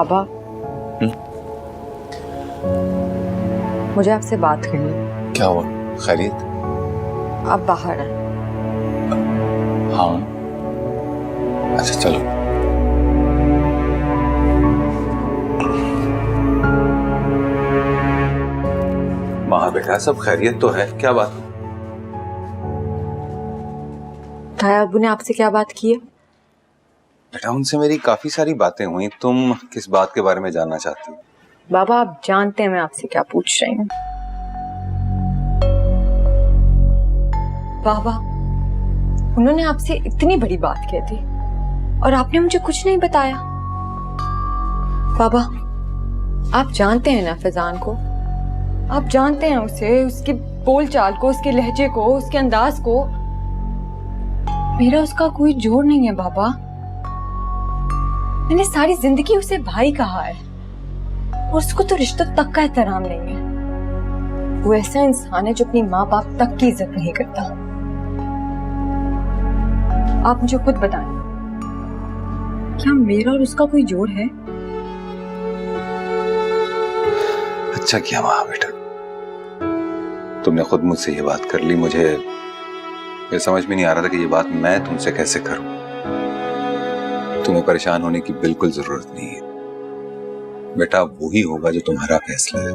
बाबा, मुझे आपसे बात करनी है। क्या हुआ? खैरियत? आप बाहर आए। हाँ, अच्छा चलो। माँ बेटा सब खैरियत तो है, क्या बात? ताया अब्बू ने आपसे क्या बात की है? बेटा उनसे मेरी काफी सारी बातें हुई। तुम किस बात के बारे में जानना चाहती हो? बाबा, आप जानते हैं मैं आपसे क्या पूछ रही हूँ। बाबा, उन्होंने आपसे इतनी बड़ी बात कह दी और आपने मुझे कुछ नहीं बताया। बाबा, आप जानते हैं ना फैजान को, आप जानते हैं उसे, उसकी बोलचाल को, उसके लहजे को, उसके अंदाज को। मेरा उसका कोई जोड़ नहीं है बाबा। मैंने सारी जिंदगी उसे भाई कहा है और उसको तो रिश्तों तक का एहतराम नहीं है। वो ऐसा इंसान है जो अपनी माँ बाप तक की इज्जत नहीं करता। आप मुझे खुद बताएं, क्या मेरा और उसका कोई जोड़ है? अच्छा किया माँ बेटा, तुमने खुद मुझसे ये बात कर ली। मुझे ये समझ में नहीं आ रहा था कि ये बात मैं तुमसे कैसे करूं। तुम्हें परेशान होने की बिल्कुल जरूरत नहीं है बेटा, वही होगा जो तुम्हारा फैसला है,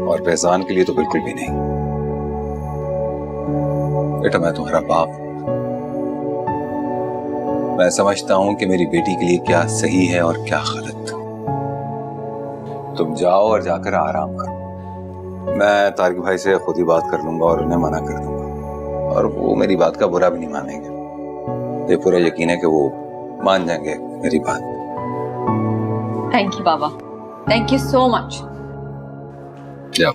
और फैजान के लिए तो बिल्कुल भी नहीं। बेटा मैं तुम्हारा बाप हूं, मैं समझता हूं कि मेरी बेटी के लिए क्या सही है और क्या गलत। तुम जाओ और जाकर आराम करो। मैं तारिक भाई से खुद ही बात कर लूंगा और उन्हें मना कर दूंगा, और वो मेरी बात का बुरा भी नहीं मानेंगे। ये पूरा यकीन है कि वो मान जाएंगे मेरी बात। Thank you Baba, thank you so much. जाओ।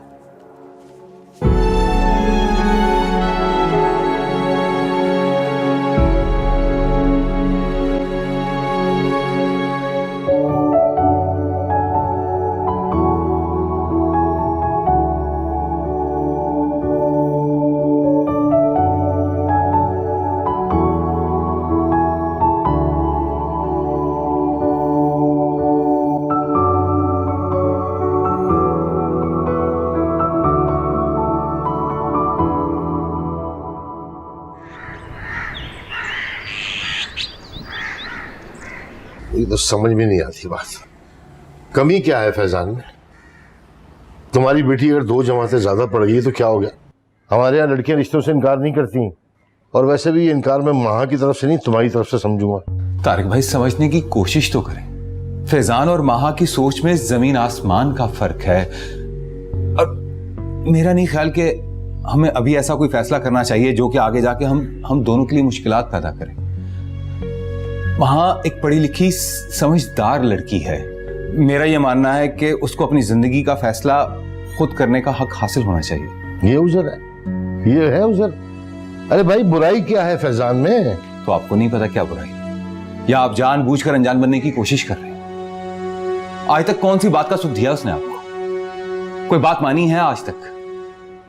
ये तो समझ में नहीं आती बात। कमी क्या है फैजान में? तुम्हारी बेटी अगर 2 जमातें ज्यादा पढ़ गई तो क्या हो गया? हमारे यहाँ लड़कियां रिश्तों से इनकार नहीं करती, और वैसे भी ये इनकार मैं माँ की तरफ से नहीं तुम्हारी तरफ से समझूंगा। तारिक भाई समझने की कोशिश तो करें। फैजान और माहा की सोच में जमीन आसमान का फर्क है, और मेरा नहीं ख्याल कि हमें अभी ऐसा कोई फैसला करना चाहिए जो कि आगे जाके हम दोनों के लिए मुश्किलात पैदा करे। माहा एक पढ़ी लिखी समझदार लड़की है। मेरा यह मानना है कि उसको अपनी जिंदगी का फैसला खुद करने का हक हासिल होना चाहिए। ये उजर है, ये है उजर। अरे भाई बुराई क्या है फैजान में? तो आपको नहीं पता क्या बुराई, या आप जानबूझकर अनजान बनने की कोशिश कर रहे हैं? आज तक कौन सी बात का सुख दिया उसने आपको? कोई बात मानी है आज तक?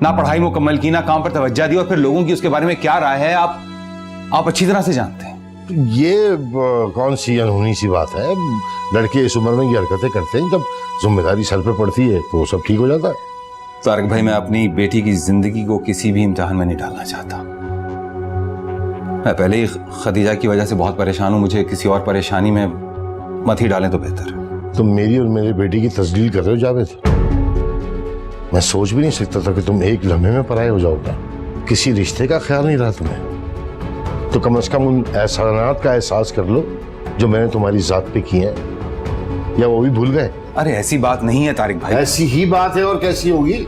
ना पढ़ाई मुकम्मल की, ना काम पर तवज्जो दी, और फिर लोगों की उसके बारे में क्या राय है आप अच्छी तरह से जानते हैं। ये कौन सी अनहोनी सी बात है? लड़के इस उम्र में ये हरकतें करते हैं, जब जिम्मेदारी सर पे पड़ती है तो सब ठीक हो जाता है। तारिक भाई, मैं अपनी बेटी की जिंदगी को किसी भी इम्तिहान में नहीं डालना चाहता। मैं पहले ही खदीजा की वजह से बहुत परेशान हूं, मुझे किसी और परेशानी में मत ही डालें तो बेहतर है। तुम मेरी और मेरी बेटी की तस्दील कर रहे हो जावेद? मैं सोच भी नहीं सकता था कि तुम एक लम्हे में पराये हो जाओगे। किसी रिश्ते का ख्याल नहीं रहा तुम्हें, तो कम से कम उन एहसानात का एहसास कर लो जो मैंने तुम्हारी जात पे किए हैं, या वो भी भूल गए? अरे ऐसी बात नहीं है तारिक भाई। ऐसी ही बात है, और कैसी होगी?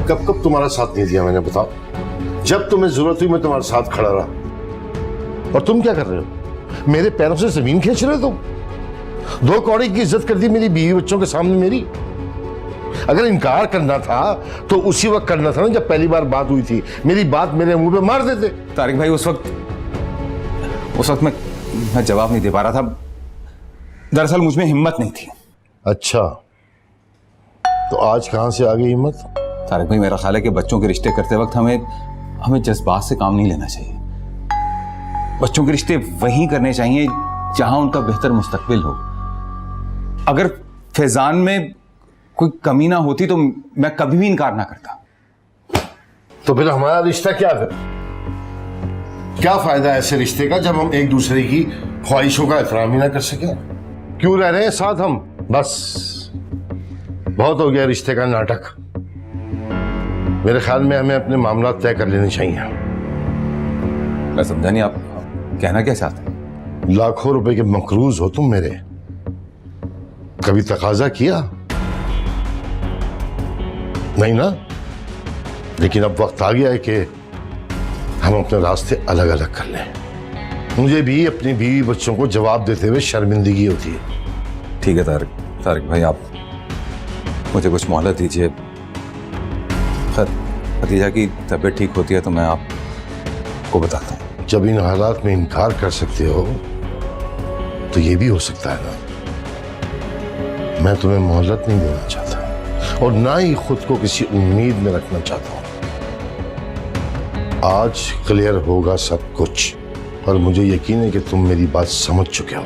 कब कब तुम्हारा साथ नहीं दिया मैंने, बताओ? जब तुम्हें जरूरत हुई मैं तुम्हारे साथ खड़ा रहा, और तुम क्या कर रहे हो? मेरे पैरों से जमीन खींच रहे हो तुम। 2 कौड़ी की इज्जत कर दी मेरी बीवी बच्चों के सामने मेरी। अगर इनकार करना था तो उसी वक्त करना था ना, जब पहली बार बात हुई थी। मेरी बात मेरे मुंह पे मार देते। तारिक भाई, उस वक्त मैं जवाब नहीं दे पा रहा था। दरअसल मुझ में हिम्मत नहीं थी। अच्छा, तो आज कहां से आ गई हिम्मत? तारिक भाई, मेरा ख्याल है कि बच्चों के रिश्ते करते वक्त हमें जज्बात से काम नहीं लेना चाहिए। बच्चों के रिश्ते वही करने चाहिए जहां उनका बेहतर मुस्तकबिल हो। अगर फैजान में कोई कमी ना होती तो मैं कभी भी इनकार ना करता। तो फिर हमारा रिश्ता क्या है? क्या फायदा ऐसे रिश्ते का जब हम एक दूसरे की ख्वाहिशों का एहतराम ही ना कर सके? क्यों रह रहे हैं साथ हम? बस बहुत हो गया रिश्ते का नाटक। मेरे ख्याल में हमें अपने मामला तय कर लेने चाहिए। मैं समझा नहीं, आप कहना क्या चाहते हैं? लाखों रुपए के मकरूज हो तुम मेरे, कभी तकाजा किया? नहीं ना? लेकिन अब वक्त आ गया है कि हम अपने रास्ते अलग अलग कर लें। मुझे भी अपनी बीवी बच्चों को जवाब देते हुए शर्मिंदगी होती है। ठीक है तारिक भाई, आप मुझे कुछ मोहलत दीजिए। खदीजा की तबीयत ठीक होती है तो मैं आपको बताता हूँ। जब इन हालात में इनकार कर सकते हो तो ये भी हो सकता है ना। मैं तुम्हें मोहलत नहीं देना चाहता और ना ही खुद को किसी उम्मीद में रखना चाहता हूँ। आज क्लियर होगा सब कुछ और मुझे यकीन है कि तुम मेरी बात समझ चुके हो।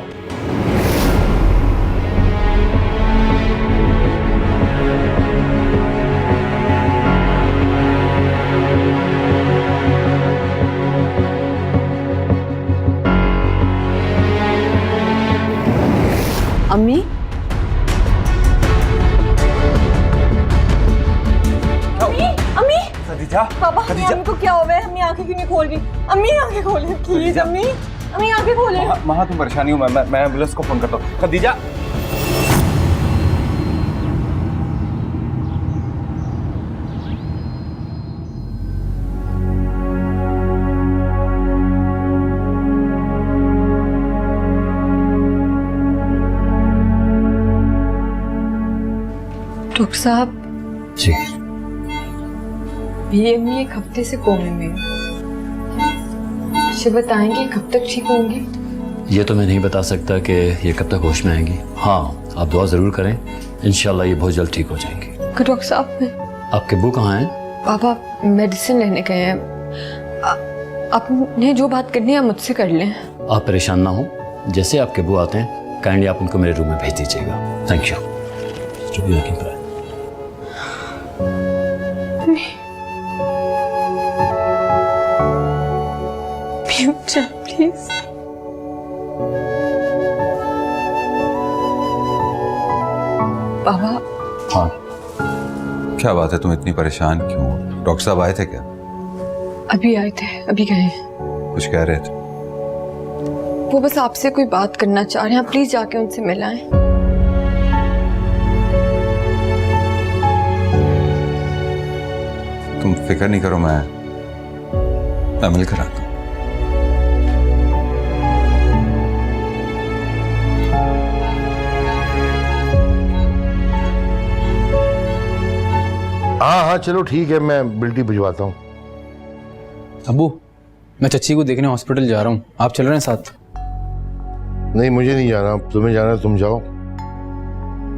अम्मी, अम्मी, खदीजा, पापा, अम्मी को क्या हुआ है? अम्मी आंखें क्यों नहीं खोल रही? अम्मी आंखें खोले प्लीज। अम्मी, अम्मी आंखें खोले। महा तुम परेशानी हो, मैं एम्बुलेंस को फोन करता हूँ। खदीजा, डॉक्टर साहब जी, ये अम्मी एक हफ्ते से कोमे में है। मुझे बताएंगे कब तक ठीक होंगी? ये तो मैं नहीं बता सकता कि ये कब तक होश में आएंगी। हाँ, आप दुआ जरूर करें, इंशाल्लाह ये बहुत जल्द ठीक हो जाएंगी। डॉक्टर साहब, आपके अब्बू कहाँ हैं? पापा मेडिसिन लेने गए हैं। आपने जो बात करनी है मुझसे कर लें। आप परेशान ना हो, जैसे आपके अब्बू आते हैं काइंडली आप उनको मेरे रूम में भेज दीजिएगा। Thank you. जो भी यकीन करें। प्लीज। बाबा। हाँ, क्या बात है, तुम इतनी परेशान क्यों हो? डॉक्टर साहब आए थे क्या? अभी आए थे, अभी गए। कुछ कह रहे थे? वो बस आपसे कोई बात करना चाह रहे हैं, प्लीज जाके उनसे मिलाएं। तुम फिक्र नहीं करो, मैं मिल कर आता हूँ। हाँ चलो ठीक है, मैं बिल्टी भिजवाता हूँ। अब्बू, मैं चच्ची को देखने हॉस्पिटल जा रहा हूँ, आप चल रहे हैं साथ? नहीं, मुझे नहीं जाना। तुम्हें जाना है तुम जाओ।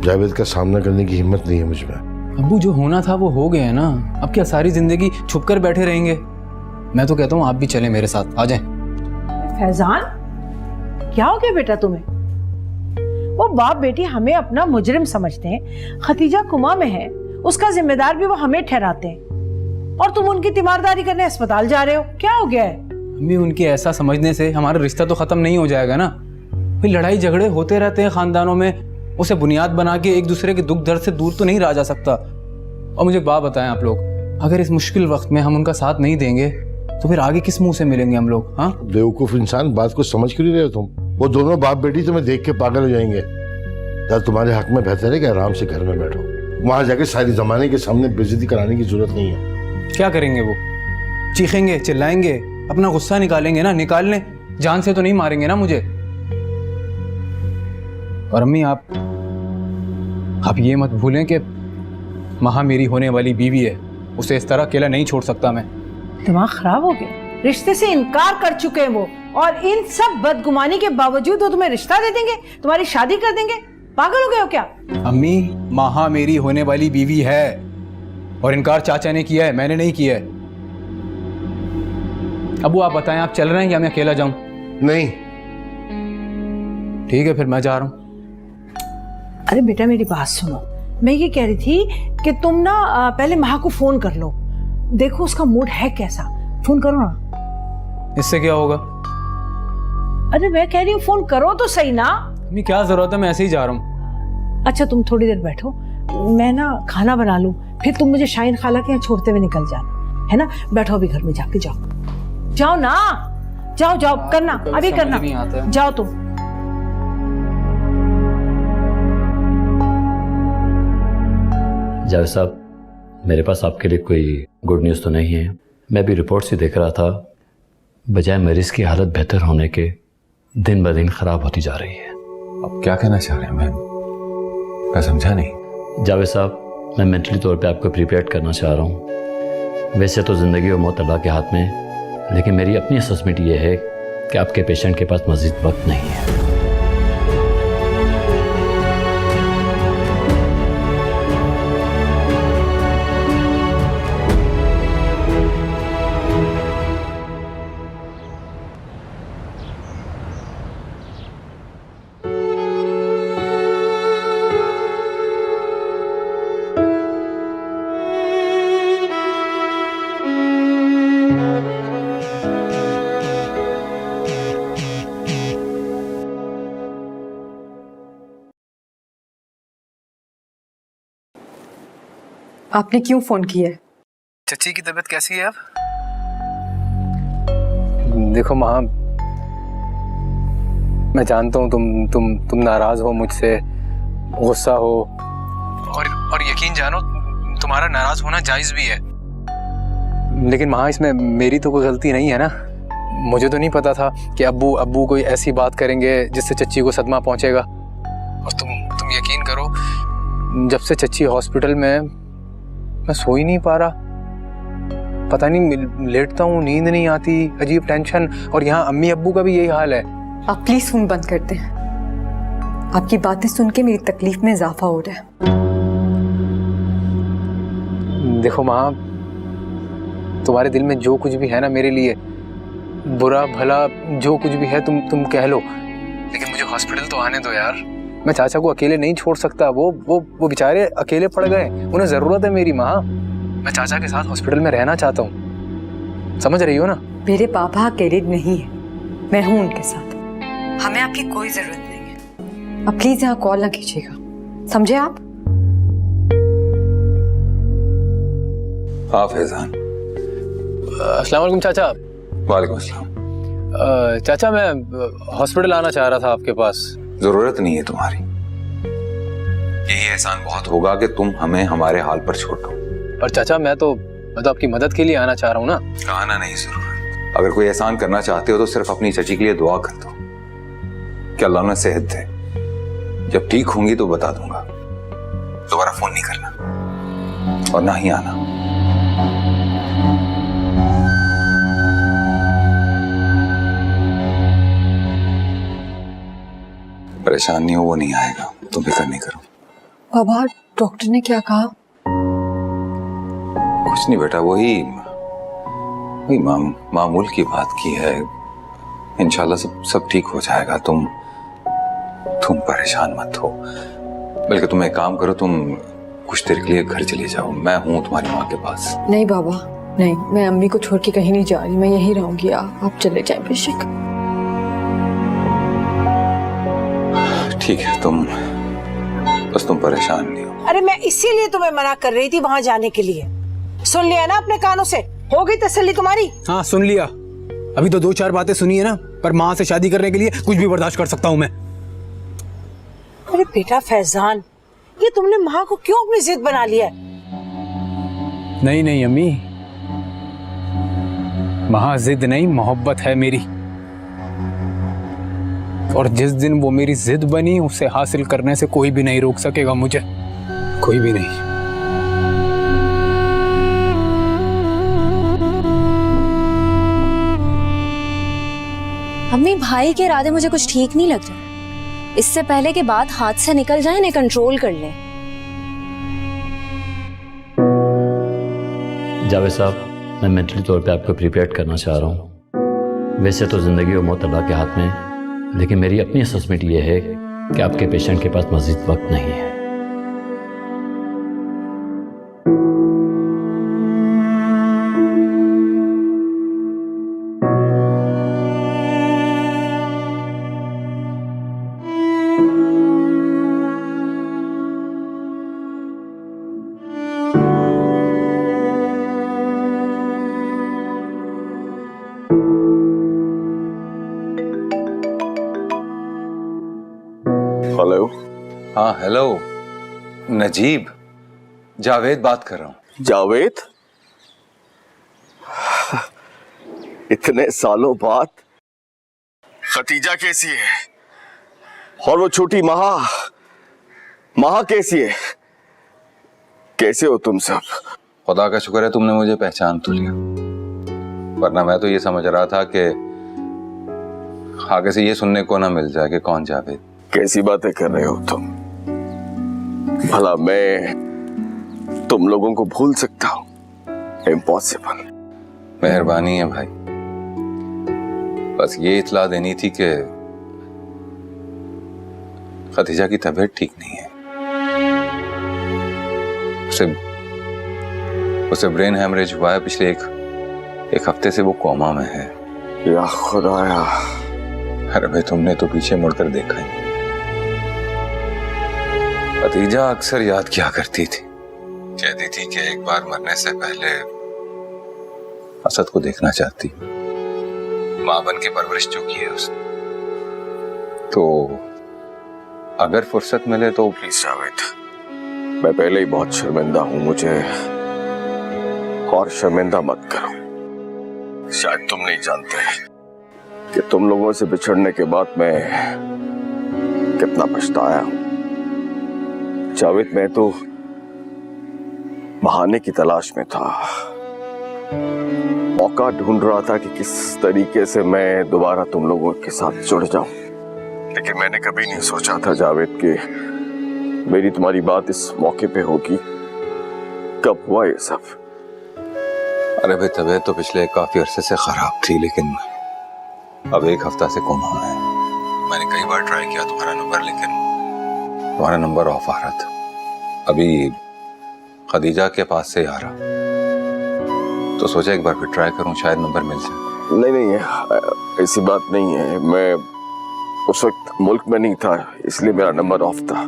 जावेद का सामना करने की हिम्मत नहीं है मुझ में। अब्बू, जो होना था वो हो गया है ना, अब क्या सारी जिंदगी छुप कर बैठे रहेंगे? मैं तो कहता हूँ आप भी चलें मेरे साथ, आ जाएं। फैजान, क्या हो गया बेटा तुम्हें? वो बाप बेटी हमें अपना मुजरिम समझते हैं। खतीजा कुमा में है, उसका जिम्मेदार भी वो हमें ठहराते हैं, और तुम उनकी तीमारदारी करने अस्पताल जा रहे हो। क्या हो गया है? अम्मी, उनके ऐसा समझने से हमारा रिश्ता तो खत्म नहीं हो जाएगा ना। फिर लड़ाई झगड़े होते रहते हैं खानदानों में, उसे बुनियाद बना के एक दूसरे के दुख दर्द से दूर तो नहीं रहा जा सकता। और मुझे एक बात बताएं आप लोग, अगर इस मुश्किल वक्त में हम उनका साथ नहीं देंगे तो फिर आगे किस मुंह से मिलेंगे हम लोग? हाँ, बेवकूफ इंसान, बात को समझ क्यों नहीं रहे हो तुम? वो दोनों बाप बेटी तुम्हें देख के पागल हो जाएंगे। यार तुम्हारे हक में बेहतर है कि आराम से घर में बैठो। वहां जाके सारी जमाने के सामने बेइज्जती कराने की जरूरत नहीं है। क्या करेंगे वो? चीखेंगे, चिल्लाएंगे, अपना गुस्सा निकालेंगे ना, निकाल लें, जान से तो नहीं मारेंगे ना मुझे। और अम्मी, आप ये मत भूलें कि महा मेरी होने वाली बीवी है, उसे इस तरह अकेला नहीं छोड़ सकता मैं। दिमाग खराब हो गया? रिश्ते से इनकार कर चुके हैं वो, और इन सब बदगुमानी के बावजूद वो तुम्हें रिश्ता दे देंगे, तुम्हारी शादी कर देंगे? पागल हो गए हो क्या? अम्मी, महा मेरी होने वाली बीवी है और इनकार चाचा ने किया है, मैंने नहीं किया है। अबू, आप बताएं, आप चल रहे हैं या मैं अकेला जाऊं? नहीं, ठीक है फिर मैं जा रहा हूँ। अरे बेटा मेरी बात सुनो, मैं ये कह रही थी कि तुम ना पहले महा को फोन कर लो, देखो उसका मूड है कैसा। फोन करो ना। इससे क्या होगा? अरे मैं कह रही हूँ फोन करो तो सही ना। अम्मी क्या जरूरत है, मैं ऐसे ही जा रहा हूँ। अच्छा तुम थोड़ी देर बैठो, मैं ना खाना बना लूं, फिर तुम मुझे शाहीन खाला के यहाँ छोड़ते हुए निकल जाना, है ना। बैठो अभी घर में जाके, जाओ जाओ ना, जाओ जाओ, करना अभी करना, जाओ तुम। जावेद साहब, मेरे पास आपके लिए कोई गुड न्यूज़ तो नहीं है। मैं भी रिपोर्ट्स ही देख रहा था, बजाय मरीज की हालत बेहतर होने के दिन ब दिन ख़राब होती जा रही है। अब क्या कहना चाह रहे हैं? मैं समझा नहीं। जावेद साहब, मैं मेंटली तौर पे आपको प्रिपेयर करना चाह रहा हूँ। वैसे तो ज़िंदगी और मौत अल्लाह के हाथ में, लेकिन मेरी अपनी असेसमेंट ये है कि आपके पेशेंट के पास मज़ीद वक्त नहीं है। आपने क्यों फोन किया है? चची की तबीयत कैसी है अब? देखो माँ, मैं जानता हूँ तुम नाराज हो मुझसे, गुस्सा हो, और यकीन जानो तुम्हारा नाराज होना जायज भी है, लेकिन माँ इसमें मेरी तो कोई गलती नहीं है ना। मुझे तो नहीं पता था कि अब्बू कोई ऐसी बात करेंगे जिससे चच्ची को सदमा पहुंचेगा। और तुम यकीन करो, जब से चच्ची हॉस्पिटल में, मैं सो ही नहीं पा रहा, पता नहीं लेटता हूँ, नींद नहीं आती, अजीब टेंशन, और यहाँ अम्मी अब्बू का भी यही हाल है। आप प्लीज फोन बंद कर दें, आपकी बातें सुन के मेरी तकलीफ में इजाफा हो रहा है। देखो माँ, तुम्हारे दिल में जो कुछ भी है ना मेरे लिए, बुरा भला जो कुछ भी है, तुम कह लो, लेकिन मुझे हॉस्पिटल तो आने दो यार। मैं चाचा को अकेले नहीं छोड़ सकता, वो बेचारे अकेले पड़ गए, उन्हें जरूरत है मेरी माँ। मैं चाचा के साथ हॉस्पिटल में रहना चाहता हूँ, समझ रही हो ना? मेरे पापा अकेले नहीं है, मैं हूँ उनके साथ, हमें आपकी कोई जरूरत नहीं है। अब प्लीज यहाँ कॉल ना कीजिएगा, समझे आप? हाँ फैजान। अस्सलाम वालेकुम चाचा। वालेकुम अस्सलाम। चाचा मैं हॉस्पिटल आना चाह रहा था आपके पास। जरूरत नहीं है तुम्हारी, यही एहसान बहुत होगा कि तुम हमें हमारे हाल पर छोड़ दो। पर चाचा मैं तो आपकी मदद के लिए आना चाह रहा हूँ ना। कहना नहीं जरूरत, अगर कोई एहसान करना चाहते हो तो सिर्फ अपनी चची के लिए दुआ कर दो कि अल्लाह उन्हें सेहत दे। जब ठीक होंगी तो बता दूंगा, दोबारा फोन नहीं करना और ना ही आना। परेशान नहीं हो, वो नहीं आएगा, तुम फिक्र नहीं करो। बाबा डॉक्टर ने क्या कहा? कुछ नहीं बेटा, वही मामूल की बात की है, इंशाल्लाह सब ठीक हो जाएगा। तुम परेशान मत हो, बल्कि तुम एक काम करो, तुम कुछ देर के लिए घर चले जाओ, मैं हूँ तुम्हारी माँ के पास। नहीं बाबा नहीं, मैं अम्मी को छोड़ के कहीं नहीं जा रही, मैं यहीं रहूंगी। आप चले जाएं बेशक। ठीक है, तुम परेशान नहीं हो। अरे मैं इसीलिए तुम्हें मना कर रही थी वहां जाने के लिए। सुन लिया ना अपने कानों से, हो गई तसल्ली तुम्हारी? हाँ सुन लिया, अभी तो 2-4 बातें सुनी है ना, पर माँ से शादी करने के लिए कुछ भी बर्दाश्त कर सकता हूँ मैं। अरे बेटा फैजान, ये तुमने माँ को क्यों अपनी जिद बना लिया? नहीं अम्मी, माँ जिद नहीं, मोहब्बत है मेरी, और जिस दिन वो मेरी जिद बनी, उसे हासिल करने से कोई भी नहीं रोक सकेगा मुझे, कोई भी नहीं। अम्मी भाई के इरादे मुझे कुछ ठीक नहीं लग रहे, इससे पहले कि बात हाथ से निकल जाए इन्हें कंट्रोल कर ले। जावेद साहब, मैं मेंटली तौर पे आपको प्रिपेयर करना चाह रहा हूँ। वैसे तो ज़िंदगी और मौत अल्लाह के हाथ में, लेकिन मेरी अपनी असेसमेंट ये है कि आपके पेशेंट के पास मज़ीद वक्त नहीं है। हेलो। हाँ हेलो, नजीब, जावेद बात कर रहा हूँ। जावेद, इतने सालों बाद खतीजा कैसी है? और वो छोटी महा कैसी है? कैसे हो तुम सब? खुदा का शुक्र है तुमने मुझे पहचान तो लिया, वरना मैं तो ये समझ रहा था कि आगे से ये सुनने को ना मिल जाए कि कौन जावेद। कैसी बातें कर रहे हो तुम? भला मैं तुम लोगों को भूल सकता हूं? इम्पॉसिबल। मेहरबानी है भाई, बस ये इत्तला देनी थी कि खतीजा की तबीयत ठीक नहीं है। उसे ब्रेन हैमरेज हुआ है, पिछले एक हफ्ते से वो कोमा में है। या खुदाया। अरे भाई तुमने तो पीछे मुड़कर देखा ही। खतीजा अक्सर याद किया करती थी, कहती थी कि एक बार मरने से पहले असद को देखना चाहती। मां बन के परवरिश जो की है उसने, तो अगर फुर्सत मिले तो प्लीज जावेद, मैं पहले ही बहुत शर्मिंदा हूं, मुझे और शर्मिंदा मत करो। शायद तुम नहीं जानते कि तुम लोगों से बिछड़ने के बाद मैं कितना पछताया हूं। जावेद, मैं तो बहाने की तलाश में था, मौका ढूंढ रहा था कि किस तरीके से मैं दोबारा तुम लोगों के साथ जुड़ जाऊं, लेकिन मैंने कभी नहीं सोचा था जावेद कि मेरी तुम्हारी बात इस मौके पे होगी। कब हुआ ये सब? अरे भाई तबीयत तो पिछले काफी अरसे से खराब थी, लेकिन अब एक हफ्ता से कोमा में है। मैंने कई बार ट्राई किया तुम्हारा नंबर, लेकिन तुम्हारा नंबर ऑफ आ रहा था। अभी खदीजा के पास से आ रहा, तो सोचा एक बार फिर ट्राई करूं, शायद नंबर मिल जाए। नहीं, ऐसी बात नहीं है। मैं उस वक्त मुल्क में नहीं था, इसलिए मेरा नंबर ऑफ था।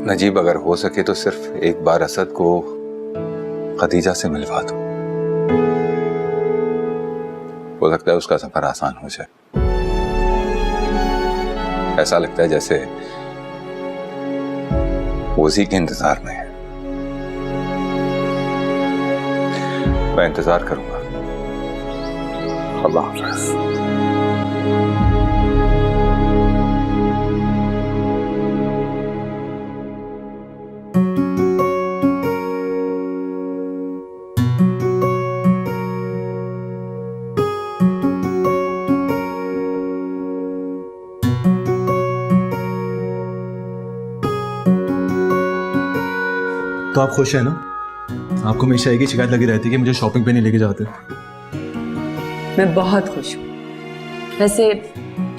नजीब, अगर हो सके तो सिर्फ एक बार असद को खदीजा से मिलवा दो, हो सकता है उसका सफर आसान हो जाए। ऐसा लगता है जैसे वो उसी के इंतजार में है। मैं इंतजार करूंगा। अल्लाह हाफ़िज़। तो आप खुश हैं ना? आपको हमेशा एक ही शिकायत लगी रहती है कि मुझे शॉपिंग पे नहीं लेके जाते। मैं बहुत खुश हूँ। वैसे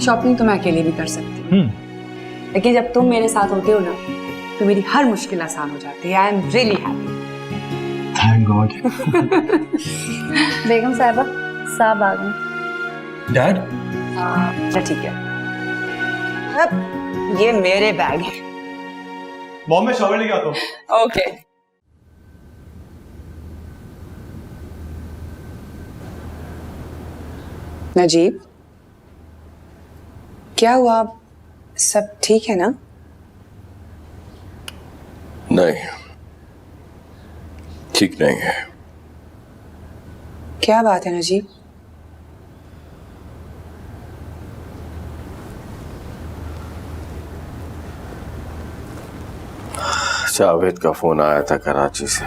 शॉपिंग तो मैं अकेले भी कर सकती हूँ, लेकिन जब तुम मेरे साथ होते हो ना तो मेरी हर मुश्किल आसान हो जाती है। I am really happy. Thank God. बेगम साहबा, साहब आ गए। डैड? अच्छा ठीक है, अब ये मेरे बैग है। मॉम, मैं शॉवर लेके आता हूँ। ओके। नजीब, क्या हुआ? सब ठीक है ना? नहीं, ठीक नहीं है। क्या बात है नजीब? जावेद का फोन आया था कराची से।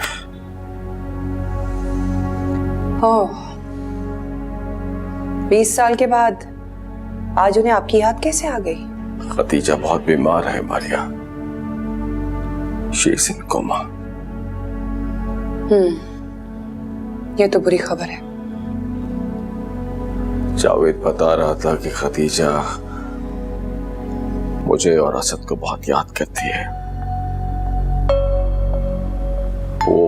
ओह, 20 साल के बाद आज उन्हें आपकी याद कैसे आ गई? खतीजा बहुत बीमार है Maria, she is in coma. ये तो बुरी खबर है। जावेद बता रहा था कि खतीजा मुझे और असद को बहुत याद करती है। वो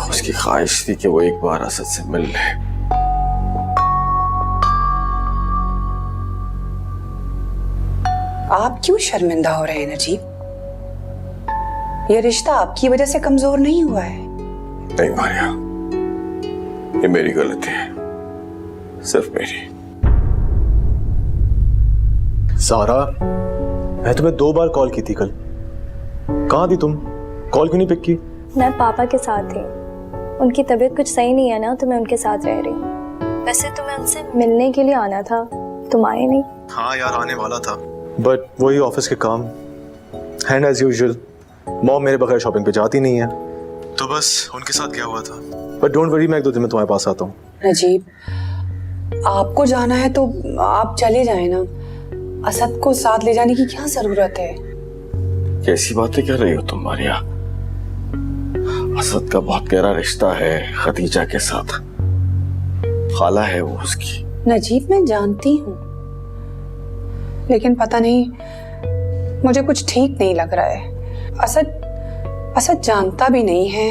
उसकी ख्वाहिश थी कि वो एक बार असद से मिल ले। आप क्यों शर्मिंदा हो रहे हैं नजीब? ये रिश्ता आपकी वजह से कमजोर नहीं हुआ है। नहीं मारिया, ये मेरी गलती है, सिर्फ मेरी। सारा, मैं तुम्हें 2 बार कॉल की थी कल, कहाँ थी तुम? कॉल क्यों नहीं पिक की? मैं पापा के साथ थी, उनकी तबीयत कुछ सही नहीं है ना, तो मैं उनके साथ रह रही हूँ। वैसे तुम्हें उनसे मिलने के लिए आना था, तुम आए नहीं। हाँ यार, आने वाला था, बट वही ऑफिस के काम, एंड एज यूजुअल मॉम मेरे बगैर शॉपिंग पे जाती नहीं है, तो बस उनके साथ गया हुआ था। बट डोंट वरी, मैं 1-2 दिन में तुम्हारे पास आता हूँ। नजीब, आपको जाना है तो आप चले जाए ना, असद को साथ ले जाने की क्या जरूरत है? कैसी बातें कर रही हो तुम मारिया? असद का बहुत गहरा रिश्ता है खदीजा के साथ, खाला है वो उसकी। नजीब, मैं जानती हूँ, लेकिन पता नहीं, मुझे कुछ ठीक नहीं लग रहा है। असद जानता भी नहीं है,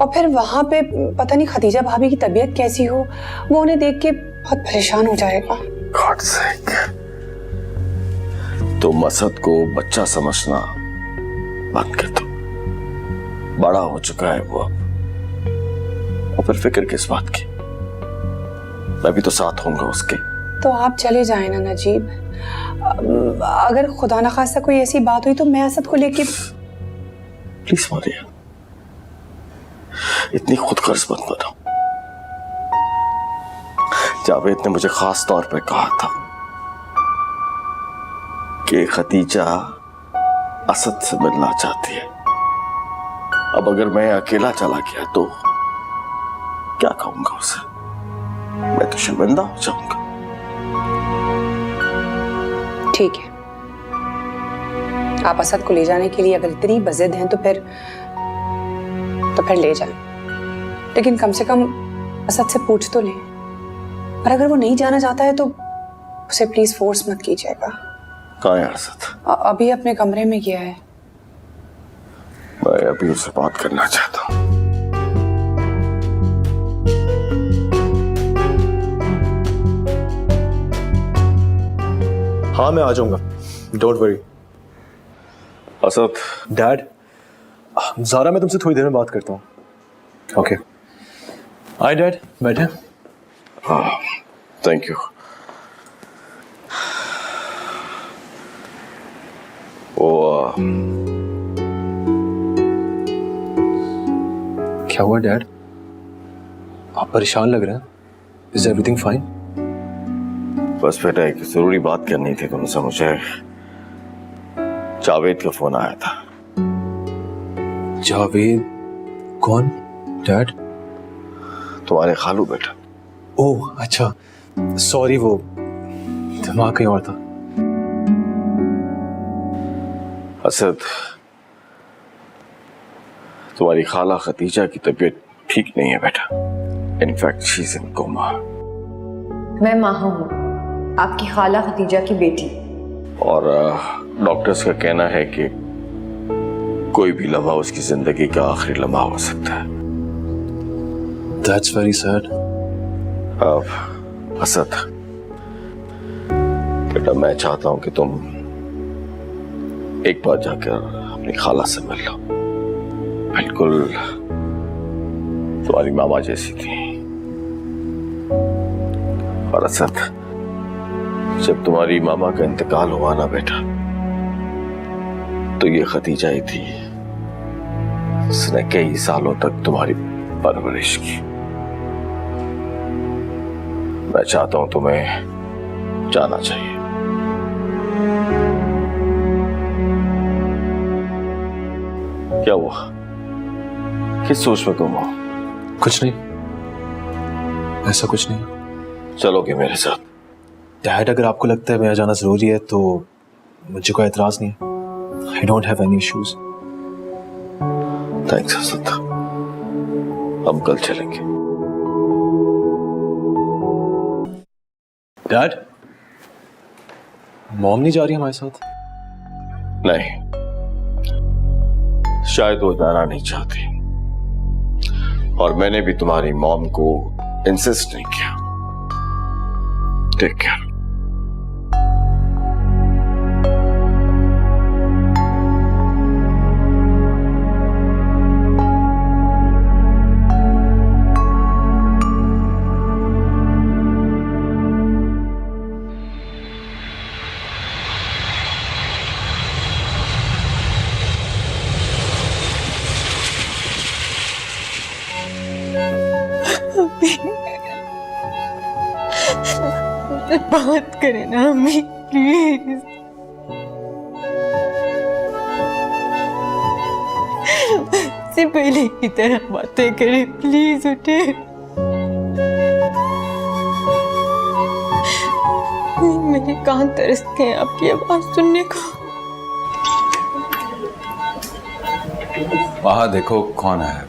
और फिर वहां पे पता नहीं खदीजा भाभी की तबीयत कैसी हो, वो उन्हें देख के बहुत परेशान हो जाएगा। गॉड सेक, तुम असद को बच्चा समझना बंद कर दो, बड़ा हो चुका है वो अब, और फिर फिक्र किस बात की? मैं भी तो साथ होऊंगा उसके। तो आप चले जाए ना नजीब, अगर खुदा न खास्ता कोई ऐसी बात हुई तो मैं असद को लेके। प्लीज मारिया, इतनी खुदगर्ज मत बनो। जावेद ने मुझे खास तौर पे कहा था कि खदीजा असद से मिलना चाहती है। अब अगर मैं अकेला चला गया तो क्या कहूंगा उसे? मैं तो शर्मिंदा हो जाऊंगा। ठीक है, आप असद को ले जाने के लिए अगर इतनी बजिद हैं तो फिर ले जाएं, लेकिन कम से कम असद से पूछ तो लें। और अगर वो नहीं जाना चाहता है तो उसे प्लीज फोर्स मत कीजिएगा। कहाँ है असद? अभी अपने कमरे में गया है। मैं अभी उससे बात करना चाहता हूँ। हाँ, मैं आ जाऊंगा, don't worry. Asad. Dad, Zara, मैं तुमसे थोड़ी देर में बात करता हूँ। ओके, हाय डैड, बैठे। हाँ, थैंक यू। वो क्या हुआ डैड? आप परेशान लग रहे हैं। Is everything fine? बस बेटा, एक जरूरी बात करनी थी तुमसे। मुझे जावेद का फोन आया था। जावेद? कौन डैड? तुम्हारे खालू बेटा। ओह अच्छा, सॉरी, वो दिमाग कहीं और था। असद, तुम्हारी खाला खदीजा की तबीयत ठीक नहीं है बेटा। In fact she is in coma. मैं माहा हूँ, आपकी खाला खदीजा की बेटी। और डॉक्टर्स का कहना है कि कोई भी लम्हा उसकी जिंदगी का आखिरी लम्हा हो सकता है। That's very sad. असद बेटा, मैं चाहता हूं कि तुम एक बार जाकर अपनी खाला से मिल लो। बिल्कुल तुम्हारी मामा जैसी थी। और असद, जब तुम्हारी मामा का इंतकाल हुआ ना बेटा, तो ये खदीजा ही थी। उसने कई सालों तक तुम्हारी परवरिश की। मैं चाहता हूं तुम्हें जाना चाहिए। क्या हुआ? किस सोच में तुम हो? कुछ नहीं, ऐसा कुछ नहीं। चलोगे मेरे साथ? डैड, अगर आपको लगता है मेरा जाना जरूरी है तो मुझे कोई एतराज नहीं है। I don't have any issues. Thanks Asad, हम कल चलेंगे। डैड, मॉम नहीं जा रही हमारे साथ? नहीं, शायद वो जाना नहीं चाहती, और मैंने भी तुम्हारी मॉम को इंसिस्ट नहीं किया। Take care. बात करें ना अम्मी, प्लीज। से पहले की तरह बातें करें, प्लीज उठे। मेरे कान तरसते हैं आपकी आवाज सुनने को। वहां देखो कौन है।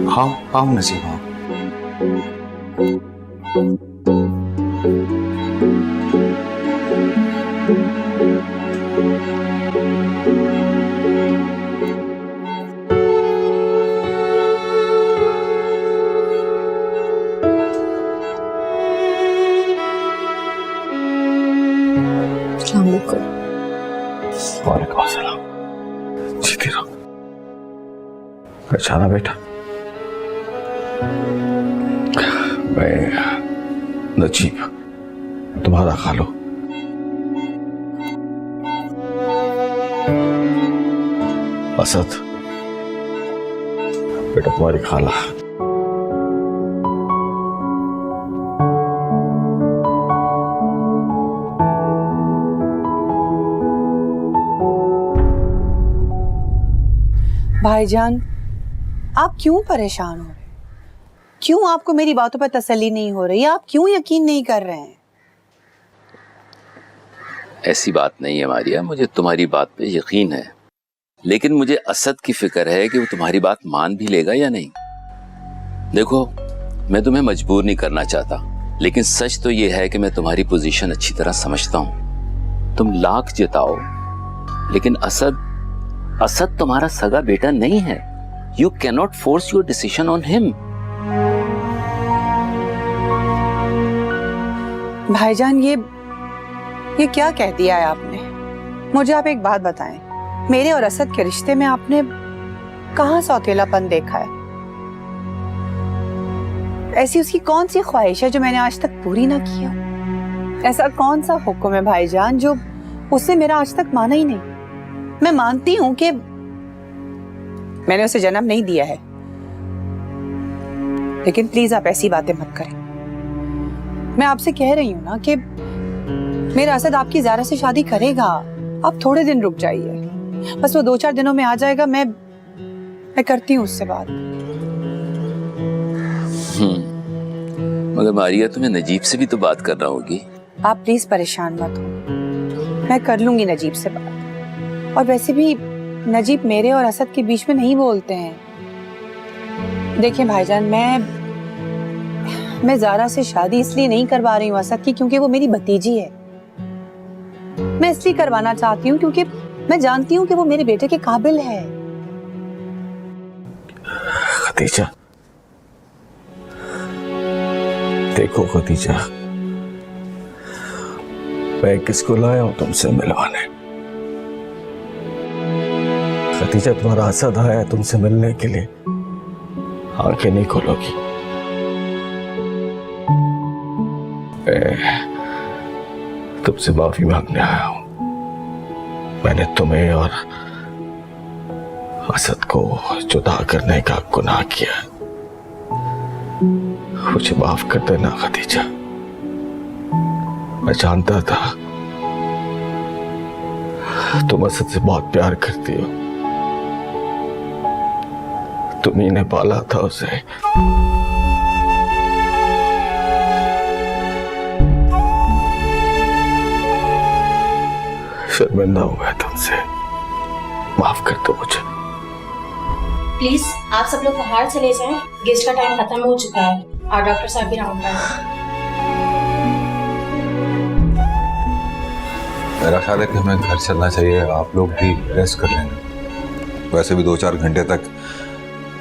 आओ आओ नसीब, आओ। वालेकुम अस्सलाम। जीती रहो। पहचाना बेटा? मैं नजीब, तुम्हारा खालो। असद बेटा तुम्हारी खाला। भाईजान, आप क्यों परेशान हो रहे हैं? क्यों आपको मेरी बातों पर तसल्ली नहीं हो रही? आप क्यों यकीन नहीं कर रहे हैं? ऐसी बात नहीं है मारिया, मुझे तुम्हारी बात पे यकीन है, लेकिन मुझे असद की फिक्र है कि वो तुम्हारी बात मान भी लेगा या नहीं। देखो, मैं तुम्हें मजबूर नहीं करना चाहता, लेकिन सच तो ये है कि मैं तुम्हारी पोजीशन अच्छी तरह समझता हूँ। तुम लाख जिताओ, लेकिन असद तुम्हारा सगा बेटा नहीं है। You cannot force your decision on him. भाईजान, ये क्या कह दिया है आपने? मुझे आप एक बात बताएं, मेरे और असद के रिश्ते में आपने कहां सौतेलापन देखा है? ऐसी उसकी कौन सी ख्वाहिश है जो मैंने आज तक पूरी ना की हो? ऐसा कौन सा हुक्म है भाईजान जो उससे मेरा आज तक माना ही नहीं? मैं मानती हूं कि मैंने उसे जन्म नहीं दिया है, लेकिन प्लीज आप ऐसी बातें मत करें। मैं आपसे कह रही हूं ना कि मेरा असद आपकी ज़ारा से शादी करेगा। आप थोड़े दिन रुक जाइए, बस वो 2-4 दिनों में आ जाएगा। मैं करती हूँ उससे बात। मगर मारिया, तुम्हें नजीब से भी तो बात करना होगी। आप प्लीज परेशान मत हो, मैं कर लूंगी नजीब से बात। और वैसे भी नजीब मेरे और असद के बीच में नहीं बोलते हैं। देखिए भाईजान, मैं ज़ारा से शादी इसलिए नहीं करवा रही हूँ असद की क्योंकि वो मेरी भतीजी है। मैं इसलिए करवाना चाहती हूँ क्योंकि मैं जानती हूँ कि वो मेरे बेटे के काबिल है। खदीजा, देखो खदीजा, मैं किसको लाया हूं तुमसे मिलवाने? खदीजा, तुम्हारा असद आया है तुमसे मिलने के लिए। आंखें नहीं खोलोगी। तुमसे माफी मांगने आया हूं। मैंने तुम्हें और असद को जुदा करने का गुनाह किया। मुझे माफ कर देना खदीजा। मैं जानता था तुम असद से बहुत प्यार करती हो। तुम्ही ने पाला था उसे। शर्मिंदा हूं मैं तुमसे, माफ कर दो मुझे। प्लीज आप सब लोग बाहर चले जाएं, गेस्ट का टाइम खत्म हो चुका है और डॉक्टर साहब भी राउंड पर हैं। मेरा ख्याल है कि हमें घर चलना चाहिए, आप लोग भी रेस्ट कर लेना। वैसे भी 2-4 घंटे तक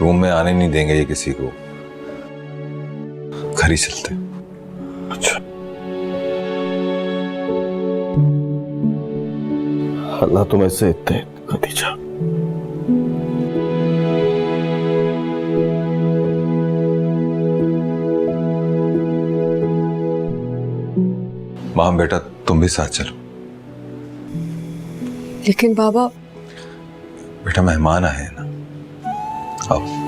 रूम में आने नहीं देंगे ये किसी को, घर ही चलते। अच्छा, अल्लाह तुम्हें से इतने खदीजा। माम बेटा तुम भी साथ चलो। लेकिन बाबा, बेटा मेहमान आए हैं ना, आओ।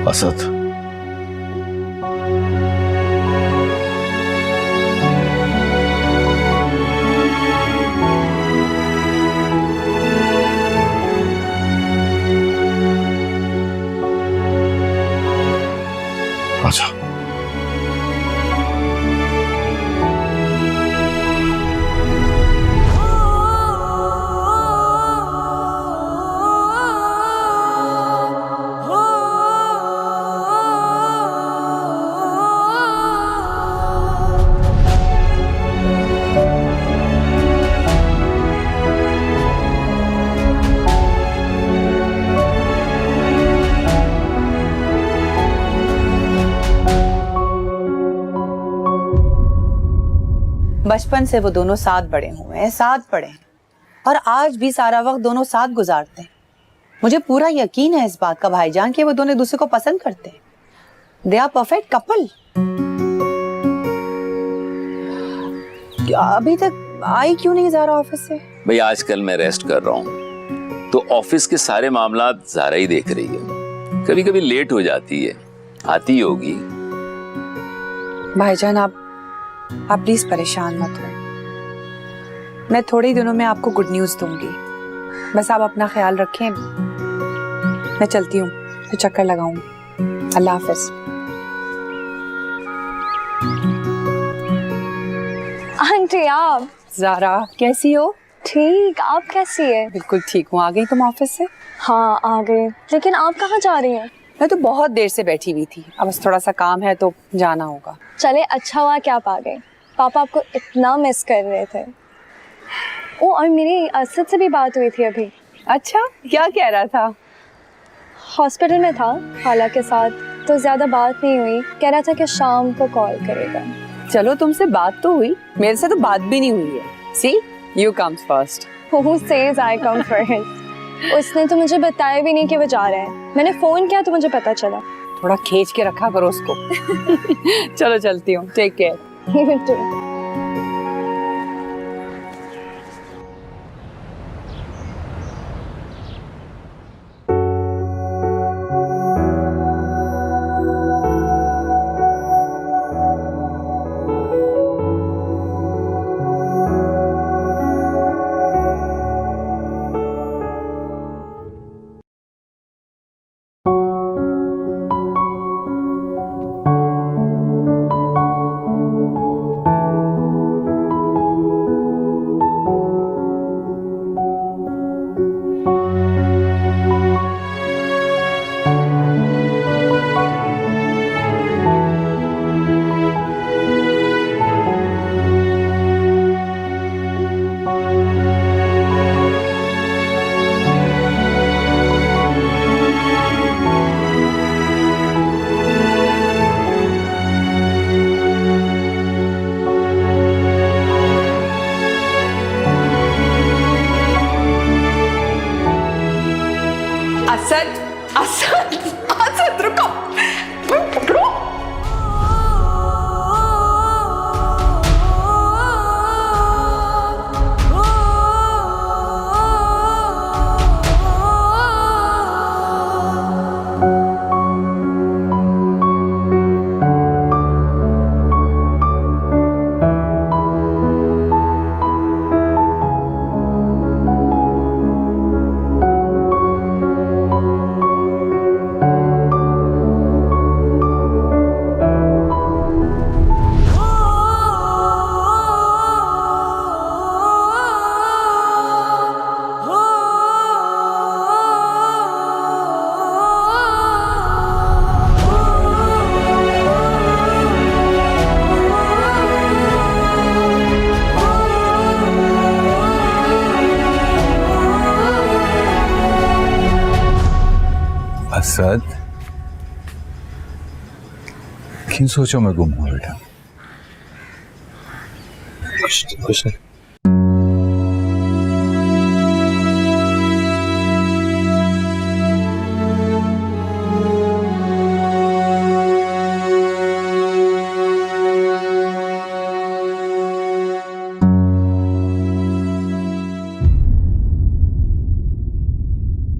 असद, आजा। बचपन से वो दोनों साथ बड़े हुए हैं, साथ पढ़े हैं और आज भी सारा वक्त दोनों साथ गुजारते हैं। मुझे पूरा यकीन है इस बात का भाईजान कि वो दोनों दूसरे को पसंद करते हैं। They are perfect couple. अभी तक आई क्यों नहीं ज़ारा ऑफिस से? भाई आजकल मैं रेस्ट कर रहा हूँ तो ऑफिस के सारे मामला ज़ारा ही देख रही है। कभी कभी लेट हो जाती है, आती होगी। भाईजान आप प्लीज परेशान मत हो, मैं थोड़े ही दिनों में आपको गुड न्यूज दूंगी। बस आप अपना ख्याल रखें। मैं चलती हूँ, तो चक्कर लगाऊंगी। अल्लाह हाफिज। आंटी आप? ज़ारा कैसी हो? ठीक, आप कैसी है? बिल्कुल ठीक हूँ। आ गई तुम ऑफिस से? हाँ आ गए, लेकिन आप कहाँ जा रही हैं? मैं तो बहुत देर से बैठी हुई थी, अब बस थोड़ा सा काम है तो जाना होगा। चले अच्छा हुआ कि आप आ गए, पापा आपको इतना मिस कर रहे थे। ओ और मेरी असद से भी बात हुई थी अभी। अच्छा, क्या कह रहा था? हॉस्पिटल में था खाला के साथ, तो ज़्यादा बात नहीं हुई। कह रहा था कि शाम को कॉल करेगा। चलो तुमसे बात तो हुई, मेरे से तो बात भी नहीं हुई है। See you comes first. Who says I come first? उसने तो मुझे बताया भी नहीं कि वो जा रहा है। मैंने फोन किया तो मुझे पता चला। थोड़ा खींच के रखा करो उसको। चलो चलती हूँ, टेक केयर। असद, किन सोचों में गुम हुआ बेटा? कुछ नहीं।